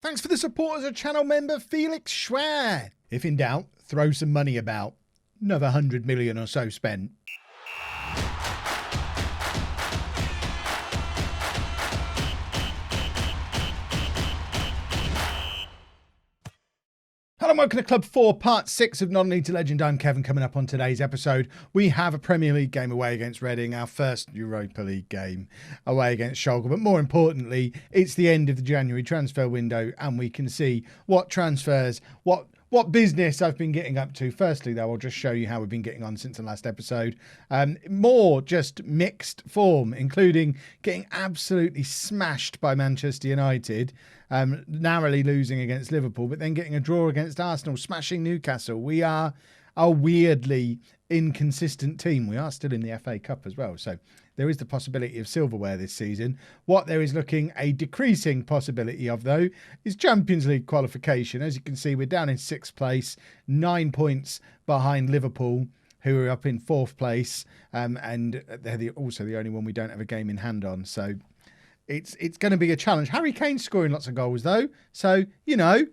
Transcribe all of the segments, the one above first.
Thanks for the support as a channel member, Felix Schwer. If in doubt, throw some money about. Another 100 million or so spent. Hello and welcome to Club 4, Part 6 of Non-League to Legend. I'm Kevin. Coming up on today's episode, we have a Premier League game away against Reading, our first Europa League game away against Shalke. But more importantly, it's the end of the January transfer window and we can see what transfers, what business I've been getting up to. Firstly, though, I'll just show you how we've been getting on since the last episode. More just mixed form, including getting absolutely smashed by Manchester United, narrowly losing against Liverpool, but then getting a draw against Arsenal, smashing Newcastle. We are a weirdly inconsistent team. We are still in the FA Cup as well, so there is the possibility of silverware this season. What there is looking a decreasing possibility of, though, is Champions League qualification. As you can see, we're down in 6th place, 9 points behind Liverpool, who are up in 4th place, and they're also the only one we don't have a game in hand on. So it's going to be a challenge. Harry Kane scoring lots of goals, though. So, you know,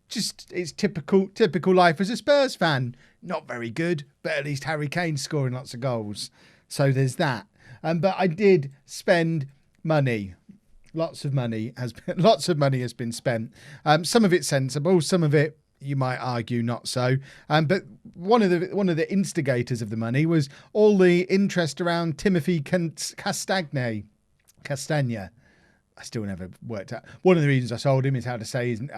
just it's typical life as a Spurs fan. Not very good, but at least Harry Kane scoring lots of goals. So there's that. But I did spend money. Lots of money has been spent. Some of it sensible, some of it you might argue not so. But one of the instigators of the money was all the interest around Timothy Castagne. I still never worked out. One of the reasons I sold him is I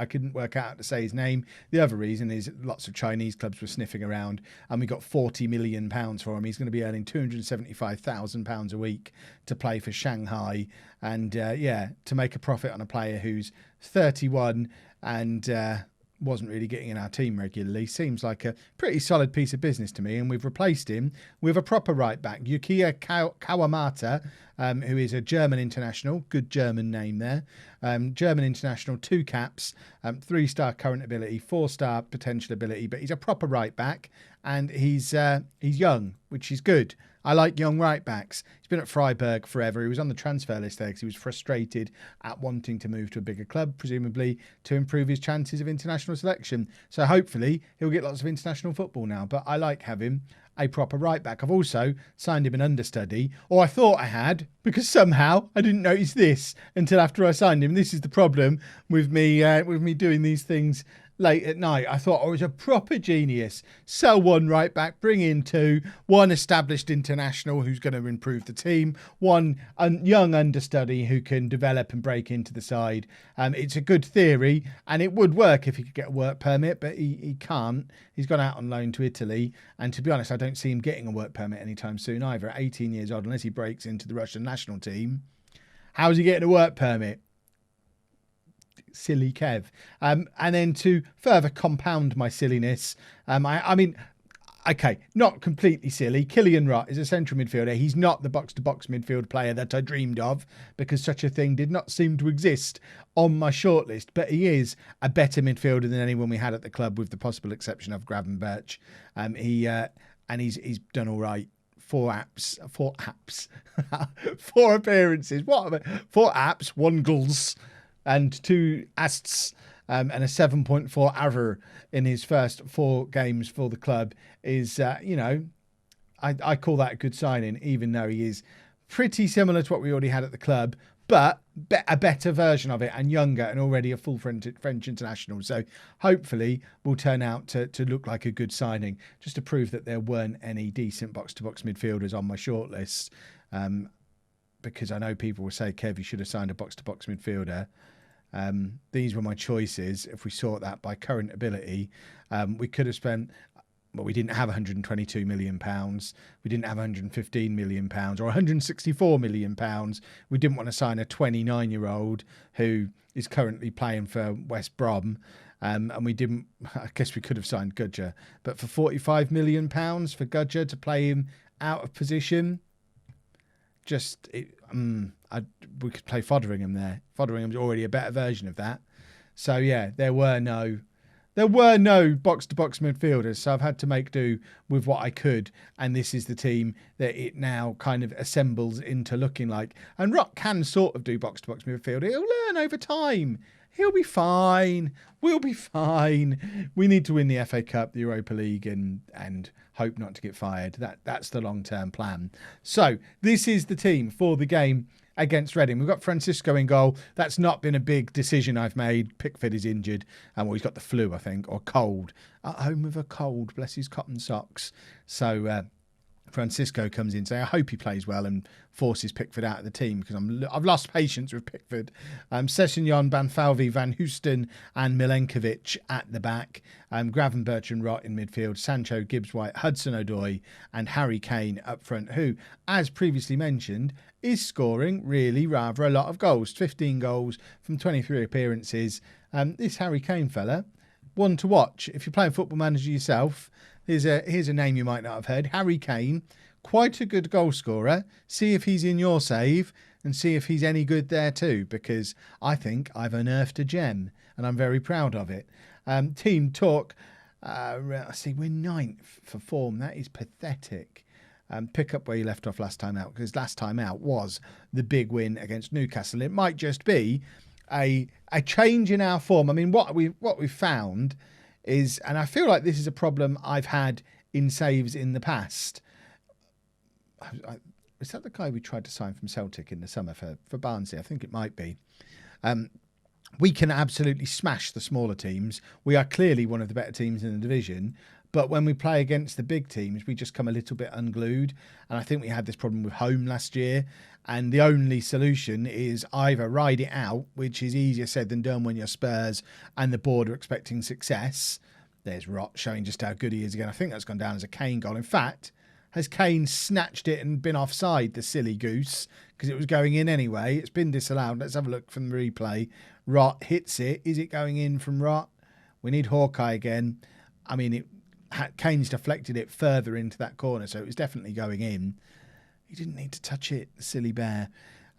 couldn't work out how to say his name. The other reason is lots of Chinese clubs were sniffing around and we got £40 million for him. He's going to be earning £275,000 a week to play for Shanghai. And to make a profit on a player who's 31 and wasn't really getting in our team regularly seems like a pretty solid piece of business to me. And we've replaced him with a proper right back, Yukiya Kawamata, who is a German international. Good German name there. German international, 2 caps, 3-star current ability, 4-star potential ability, but he's a proper right back and he's young, which is good. I like young right backs. He's been at Freiburg forever. He was on the transfer list there because he was frustrated at wanting to move to a bigger club, presumably to improve his chances of international selection. So hopefully he'll get lots of international football now. But I like having a proper right back. I've also signed him an understudy, or I thought I had, because somehow I didn't notice this until after I signed him. This is the problem with me doing these things late at night. I thought I was a proper genius. Sell one right back, bring in 2, one established international who's going to improve the team, one young understudy who can develop and break into the side. It's a good theory and it would work if he could get a work permit, but he can't. He's gone out on loan to Italy, and to be honest, I don't see him getting a work permit anytime soon either. At 18 years old, unless he breaks into the Russian national team, how's he getting a work permit? Silly Kev. And then to further compound my silliness, I mean, okay, not completely silly. Killian Wright is a central midfielder. He's not the box-to-box midfield player that I dreamed of, because such a thing did not seem to exist on my shortlist. But he is a better midfielder than anyone we had at the club, with the possible exception of Gravenberch. He's done all right. 4 appearances. What? 4 apps, 1 goals, and 2 assists, and a 7.4 average in his first 4 games for the club is, I call that a good signing, even though he is pretty similar to what we already had at the club, but a better version of it and younger and already a full French international. So hopefully will turn out to look like a good signing, just to prove that there weren't any decent box-to-box midfielders on my shortlist. Because I know people will say, Kev, you should have signed a box-to-box midfielder. These were my choices. If we sort that by current ability, we could have spent, well, we didn't have £122 million. We didn't have £115 million or £164 million. We didn't want to sign a 29-year-old who is currently playing for West Brom. And we didn't, I guess we could have signed Gudger, but for £45 million for Gudger to play him out of position, we could play Fotheringham there. Fotheringham's already a better version of that. So yeah, there were no box-to-box midfielders, so I've had to make do with what I could, and this is the team that it now kind of assembles into looking like. And Rock can sort of do box-to-box midfield. He'll learn over time. He'll be fine. We'll be fine. We need to win the FA Cup, the Europa League, and hope not to get fired. That's the long-term plan. So this is the team for the game against Reading. We've got Francisco in goal. That's not been a big decision I've made. Pickford is injured. Well, he's got the flu, I think, or cold. At home with a cold. Bless his cotton socks. So Francisco comes in, so I hope he plays well and forces Pickford out of the team, because I've lost patience with Pickford. Sessignon, Banfalvi, Van Hoesten and Milenkovic at the back. Gravenberch and Rott in midfield. Sancho, Gibbs-White, Hudson-Odoi and Harry Kane up front, who, as previously mentioned, is scoring really rather a lot of goals. 15 goals from 23 appearances. This Harry Kane fella, one to watch. If you're playing Football Manager yourself, here's a name you might not have heard. Harry Kane, quite a good goal scorer. See if he's in your save and see if he's any good there too, because I think I've unearthed a gem and I'm very proud of it. Team talk. See, we're 9th for form. That is pathetic. Pick up where you left off last time out, because last time out was the big win against Newcastle. It might just be a change in our form. I mean, what we've found is, and I feel like this is a problem I've had in saves in the past. Is that the guy we tried to sign from Celtic in the summer for Barnsley? I think it might be. We can absolutely smash the smaller teams. We are clearly one of the better teams in the division. But when we play against the big teams, we just come a little bit unglued. And I think we had this problem with home last year. And the only solution is either ride it out, which is easier said than done when you're Spurs and the board are expecting success. There's Rott showing just how good he is again. I think that's gone down as a Kane goal. In fact, has Kane snatched it and been offside, the silly goose, because it was going in anyway? It's been disallowed. Let's have a look from the replay. Rott hits it. Is it going in from Rott? We need Hawkeye again. I mean, Kane's deflected it further into that corner, so it was definitely going in. He didn't need to touch it, silly bear.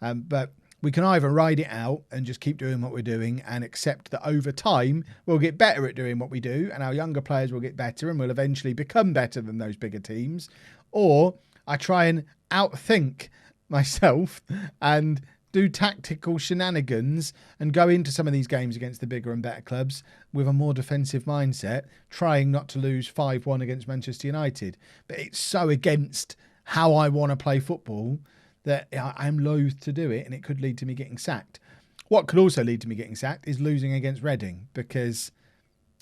But we can either ride it out and just keep doing what we're doing and accept that over time we'll get better at doing what we do and our younger players will get better and we'll eventually become better than those bigger teams. Or I try and outthink myself and do tactical shenanigans and go into some of these games against the bigger and better clubs with a more defensive mindset, trying not to lose 5-1 against Manchester United. But it's so against how I want to play football that I'm loath to do it, and it could lead to me getting sacked. What could also lead to me getting sacked is losing against Reading, because,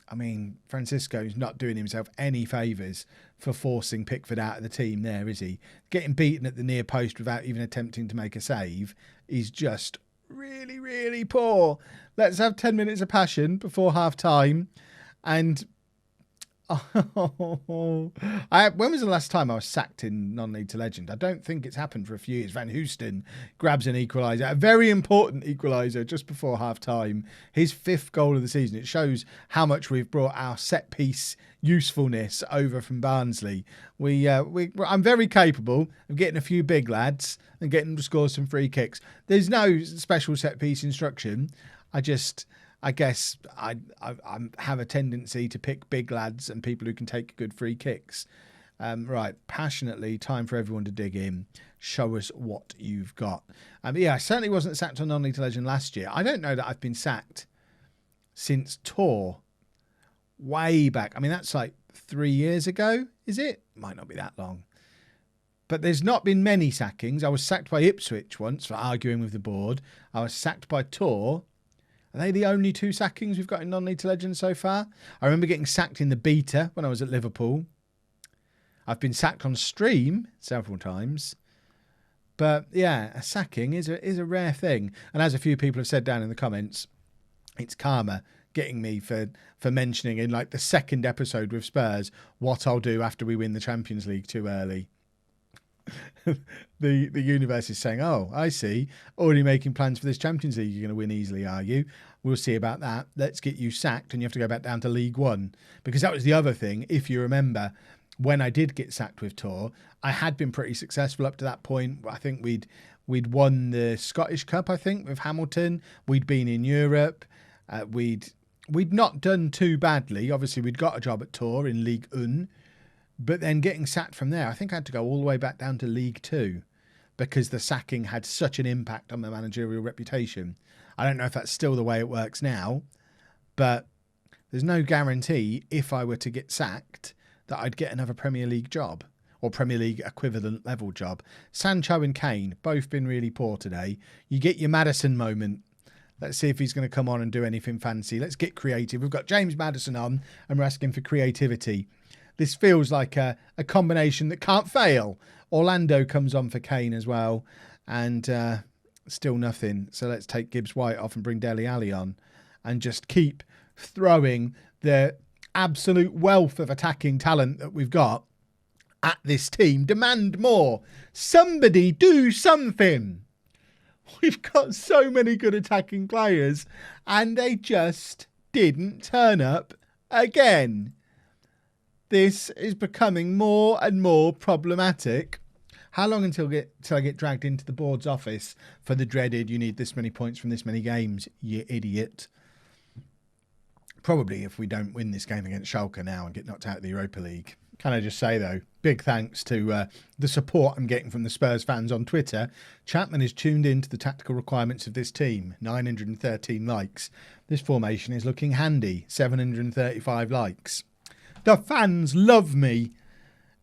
I mean, Francisco's not doing himself any favours for forcing Pickford out of the team there, is he? Getting beaten at the near post without even attempting to make a save is just really, really poor. Let's have 10 minutes of passion before half-time. And when was the last time I was sacked in non-league to legend? I don't think it's happened for a few years. Van Hoesten grabs an equaliser, a very important equaliser just before half-time. His 5th goal of the season. It shows how much we've brought our set-piece usefulness over from Barnsley. I'm very capable of getting a few big lads and getting them to score some free kicks. There's no special set-piece instruction. I guess I have a tendency to pick big lads and people who can take good free kicks. Right, passionately, time for everyone to dig in. Show us what you've got. I certainly wasn't sacked on non-league to legend last year. I don't know that I've been sacked since Tour. Way back. I mean, that's like 3 years ago, is it? Might not be that long. But there's not been many sackings. I was sacked by Ipswich once for arguing with the board. I was sacked by Tour. Are they the only 2 sackings we've got in non-league to legend so far? I remember getting sacked in the beta when I was at Liverpool. I've been sacked on stream several times. But yeah, a sacking is a rare thing. And as a few people have said down in the comments, it's karma getting me for mentioning in like the 2nd episode with Spurs what I'll do after we win the Champions League too early. The universe is saying, oh, I see. Already making plans for this Champions League. You're going to win easily, are you? We'll see about that. Let's get you sacked and you have to go back down to League One. Because that was the other thing. If you remember, when I did get sacked with Tor, I had been pretty successful up to that point. I think we'd won the Scottish Cup, I think, with Hamilton. We'd been in Europe. We'd not done too badly. Obviously, we'd got a job at Tor in League One. But then getting sacked from there, I think I had to go all the way back down to League Two because the sacking had such an impact on my managerial reputation. I don't know if that's still the way it works now, but there's no guarantee if I were to get sacked that I'd get another Premier League job or Premier League equivalent level job. Sancho and Kane, both been really poor today. You get your Maddison moment. Let's see if he's going to come on and do anything fancy. Let's get creative. We've got James Maddison on and we're asking for creativity. This feels like a combination that can't fail. Orlando comes on for Kane as well and still nothing. So let's take Gibbs-White off and bring Dele Alli on and just keep throwing the absolute wealth of attacking talent that we've got at this team. Demand more. Somebody do something. We've got so many good attacking players and they just didn't turn up again. This is becoming more and more problematic. How long until I get dragged into the board's office for the dreaded, you need this many points from this many games, you idiot? Probably if we don't win this game against Schalke now and get knocked out of the Europa League. Can I just say, though, big thanks to the support I'm getting from the Spurs fans on Twitter. Chapman is tuned in to the tactical requirements of this team. 913 likes. This formation is looking handy. 735 likes. The fans love me,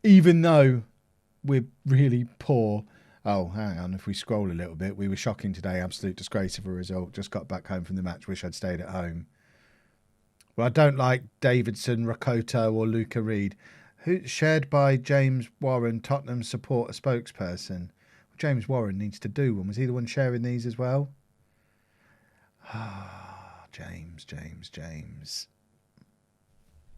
even though we're really poor. Oh, hang on. If we scroll a little bit, we were shocking today. Absolute disgrace of a result. Just got back home from the match. Wish I'd stayed at home. Well, I don't like Davidson, Rakoto or Luca Reed. Shared by James Warren, Tottenham supporter spokesperson. What James Warren needs to do one. Was he the one sharing these as well? Ah, James.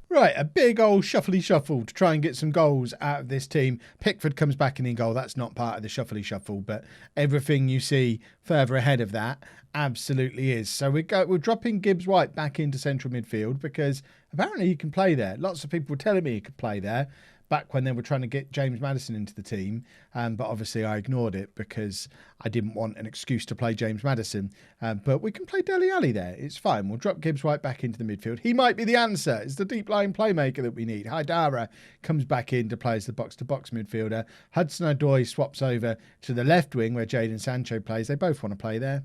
Right, a big old shuffly shuffle to try and get some goals out of this team. Pickford comes back in goal. That's not part of the shuffly shuffle, but everything you see further ahead of that absolutely is. So we're dropping Gibbs-White back into central midfield because apparently he can play there. Lots of people were telling me he could play there back when they were trying to get James Maddison into the team. But obviously I ignored it because I didn't want an excuse to play James Maddison. But we can play Dele Alli there. It's fine. We'll drop Gibbs-White back into the midfield. He might be the answer. It's the deep-lying playmaker that we need. Haidara comes back in to play as the box-to-box midfielder. Hudson-Odoi swaps over to the left wing where Jadon Sancho plays. They both want to play there.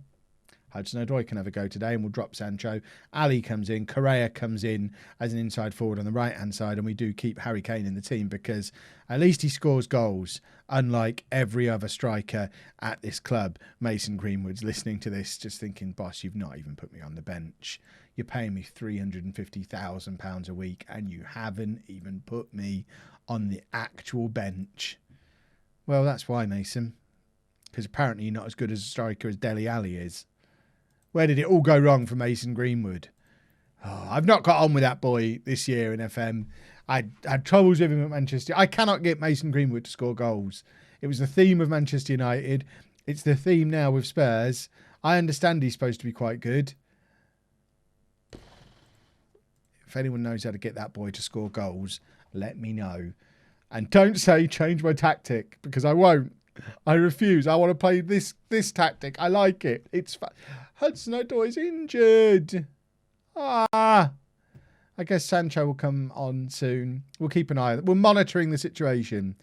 Hudson-Odoi can have a go today and we'll drop Sancho. Ali comes in. Correa comes in as an inside forward on the right-hand side, and we do keep Harry Kane in the team because at least he scores goals, unlike every other striker at this club. Mason Greenwood's listening to this just thinking, boss, you've not even put me on the bench. You're paying me £350,000 a week and you haven't even put me on the actual bench. Well, that's why, Mason, because apparently you're not as good as a striker as Dele Alli is. Where did it all go wrong for Mason Greenwood? Oh, I've not got on with that boy this year in FM. I had troubles with him at Manchester. I cannot get Mason Greenwood to score goals. It was the theme of Manchester United. It's the theme now with Spurs. I understand he's supposed to be quite good. If anyone knows how to get that boy to score goals, let me know. And don't say change my tactic, because I won't. I refuse. I want to play this tactic. I like it. It's fun. Hudson-Odoi's injured. I guess Sancho will come on soon. We'll keep an eye on it. We're monitoring the situation.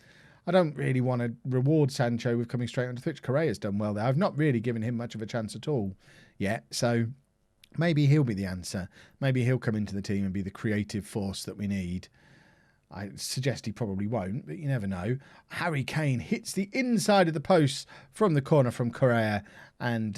I don't really want to reward Sancho with coming straight onto the pitch. Correa's done well there. I've not really given him much of a chance at all yet. So maybe he'll be the answer. Maybe he'll come into the team and be the creative force that we need. I suggest he probably won't, but you never know. Harry Kane hits the inside of the post from the corner from Correa. And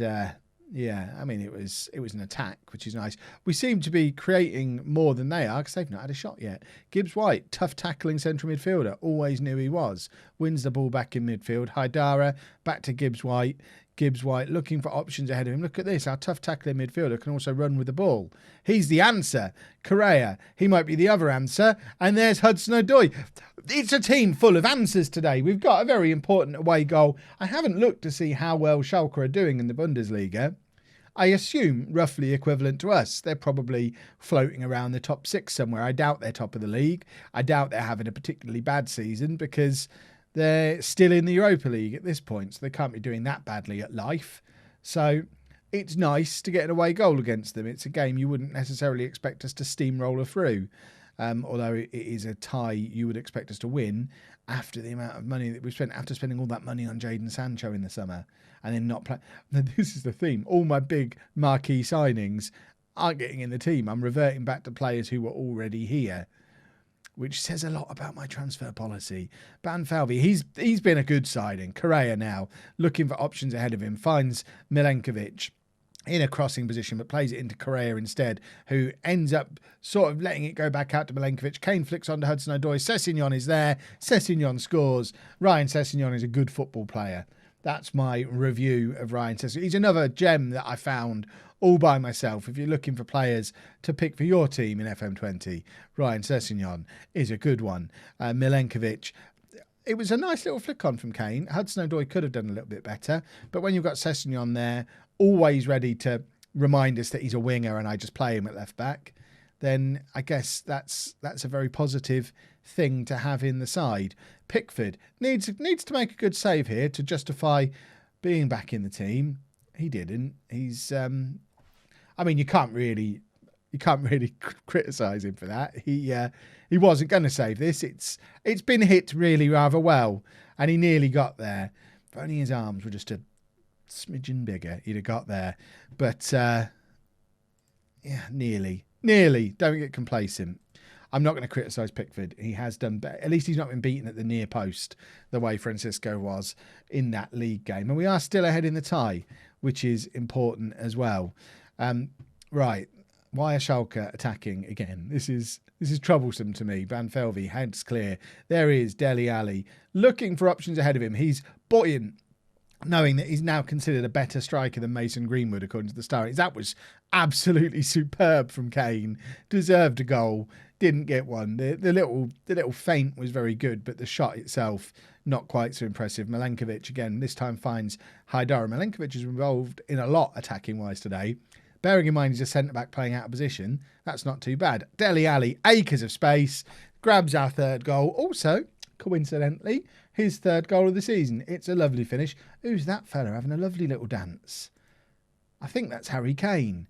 yeah, I mean, it was an attack, which is nice. We seem to be creating more than they are because they've not had a shot yet. Gibbs-White, tough tackling central midfielder, always knew he was. Wins the ball back in midfield. Haidara, back to Gibbs-White. Gibbs-White looking for options ahead of him. Look at this. Our tough tackling midfielder can also run with the ball. He's the answer. Correa, he might be the other answer. And there's Hudson-Odoi. It's a team full of answers today. We've got a very important away goal. I haven't looked to see how well Schalke are doing in the Bundesliga. I assume roughly equivalent to us. They're probably floating around the top 6 somewhere. I doubt they're top of the league. I doubt they're having a particularly bad season because they're still in the Europa League at this point, so they can't be doing that badly at life. So it's nice to get an away goal against them. It's a game you wouldn't necessarily expect us to steamroller through. although it is a tie you would expect us to win after the amount of money that we've spent, after spending all that money on Jadon Sancho in the summer and then not play. This is the theme. All my big marquee signings aren't getting in the team. I'm reverting back to players who were already here, which says a lot about my transfer policy. Banfalvi, he's been a good signing. Correa now, looking for options ahead of him, finds Milenkovic in a crossing position, but plays it into Correa instead, who ends up sort of letting it go back out to Milenkovic. Kane flicks onto Hudson-Odoi. Sessegnon is there. Sessegnon scores. Ryan Sessegnon is a good football player. That's my review of Ryan Sessegnon. He's another gem that I found all by myself. If you're looking for players to pick for your team in FM20, Ryan Sessegnon is a good one. Milenkovic, it was a nice little flick on from Kane. Hudson-Odoi could have done a little bit better, but when you've got Sessegnon there, always ready to remind us that he's a winger and I just play him at left back, then I guess that's a very positive thing to have in the side. Pickford needs to make a good save here to justify being back in the team. He didn't. He's I mean, you can't really criticise him for that. He wasn't going to save this. It's been hit really rather well, and he nearly got there. If only his arms were just a smidgen bigger, he'd have got there. But yeah, nearly. Don't get complacent. I'm not going to criticise Pickford. He has done better. At least he's not been beaten at the near post the way Francisco was in that league game. And we are still ahead in the tie, which is important as well. Right. Why are Schalke attacking again? This is troublesome to me. Banfelvi, heads clear. There is Dele Alli looking for options ahead of him. He's buoyant, knowing that he's now considered a better striker than Mason Greenwood, according to the Star. That was absolutely superb from Kane. Deserved a goal. Didn't get one. The little feint was very good, but the shot itself not quite so impressive. Milenkovic again this time finds Haidara. Milenkovic is involved in a lot attacking wise today. Bearing in mind he's a centre back playing out of position, that's not too bad. Dele Alli, acres of space, grabs our third goal. Also, coincidentally, his third goal of the season. It's a lovely finish. Who's that fella having a lovely little dance? I think that's Harry Kane.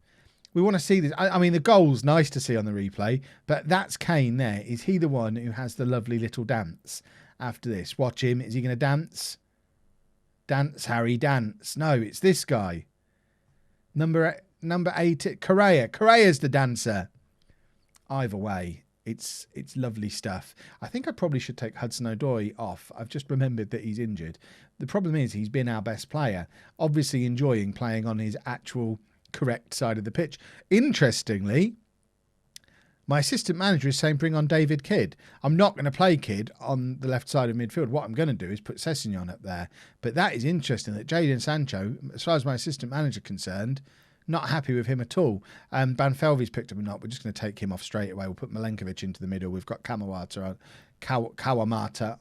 We want to see this. I mean, the goal's nice to see on the replay, but that's Kane there. Is he the one who has the lovely little dance after this? Watch him. Is he going to dance? Dance, Harry, dance. No, it's this guy. Number 8, Correa. Correa's the dancer. Either way, it's lovely stuff. I think I probably should take Hudson-Odoi off. I've just remembered that he's injured. The problem is he's been our best player, obviously enjoying playing on his actual correct side of the pitch. Interestingly, my assistant manager is saying bring on David Kidd. I'm not going to play Kidd on the left side of midfield. What I'm going to do is put Sessegnon up there. But that is interesting that Jadon Sancho, as far as my assistant manager concerned, not happy with him at all. Banfelvi's picked up a knock. We're just going to take him off straight away. We'll put Milenkovic into the middle. We've got Kawamata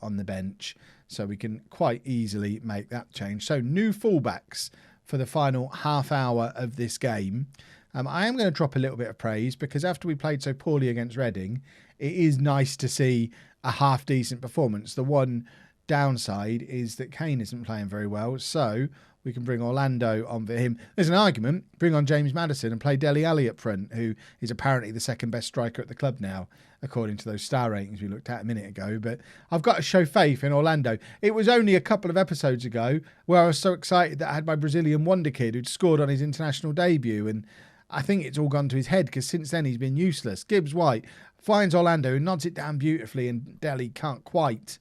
on the bench, so we can quite easily make that change. So new fullbacks for the final half hour of this game. I am going to drop a little bit of praise because after we played so poorly against Reading, it is nice to see a half decent performance. The one downside is that Kane isn't playing very well, so we can bring Orlando on for him. There's an argument, bring on James Maddison and play Dele Alli up front, who is apparently the second best striker at the club now, according to those star ratings we looked at a minute ago. But I've got to show faith in Orlando. It was only a couple of episodes ago where I was so excited that I had my Brazilian wonder kid who'd scored on his international debut, and I think it's all gone to his head because since then he's been useless. Gibbs White finds Orlando and nods it down beautifully, and Dele can't quite...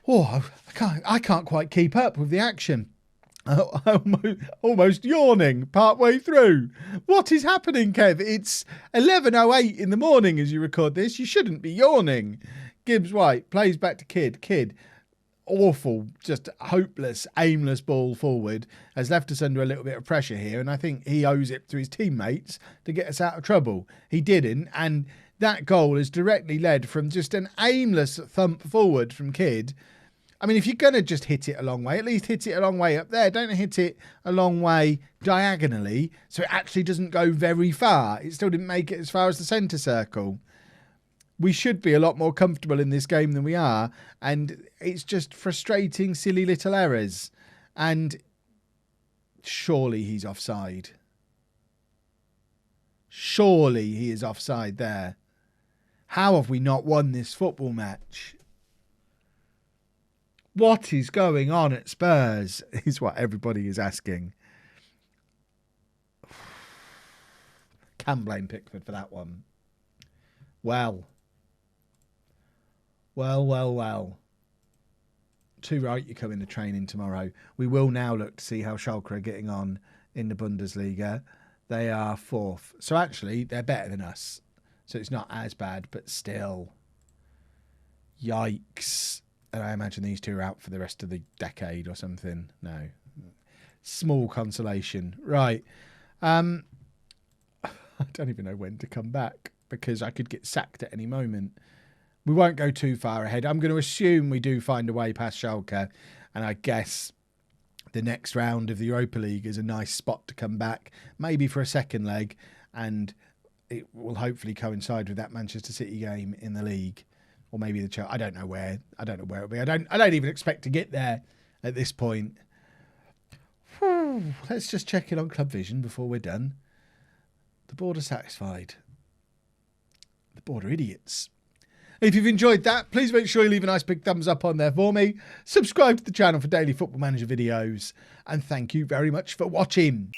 I can't quite keep up with the action. Almost yawning partway through. What is happening, Kev? It's 11:08 in the morning as you record this. You shouldn't be yawning. Gibbs White plays back to Kidd. Kidd, awful, just hopeless, aimless ball forward, has left us under a little bit of pressure here, and I think he owes it to his teammates to get us out of trouble. He didn't, and that goal is directly led from just an aimless thump forward from Kidd. I mean, if you're going to just hit it a long way, at least hit it a long way up there. Don't hit it a long way diagonally so it actually doesn't go very far. It still didn't make it as far as the centre circle. We should be a lot more comfortable in this game than we are, and it's just frustrating, silly little errors. And surely he's offside. Surely he is offside there. How have we not won this football match? What is going on at Spurs is what everybody is asking. Can blame Pickford for that one. Well. Too right you come into training tomorrow. We will now look to see how Schalke are getting on in the Bundesliga. They are 4th. So actually, they're better than us. So it's not as bad, but still. Yikes. And I imagine these two are out for the rest of the decade or something. No. Small consolation. Right. I don't even know when to come back because I could get sacked at any moment. We won't go too far ahead. I'm going to assume we do find a way past Schalke. And I guess the next round of the Europa League is a nice spot to come back. Maybe for a second leg. And it will hopefully coincide with that Manchester City game in the league. Or maybe the Chelsea. I don't know where it'll be. I don't even expect to get there at this point. Whew. Let's just check in on Club Vision before we're done. The board are satisfied. The board are idiots. If you've enjoyed that, please make sure you leave a nice big thumbs up on there for me. Subscribe to the channel for daily Football Manager videos. And thank you very much for watching.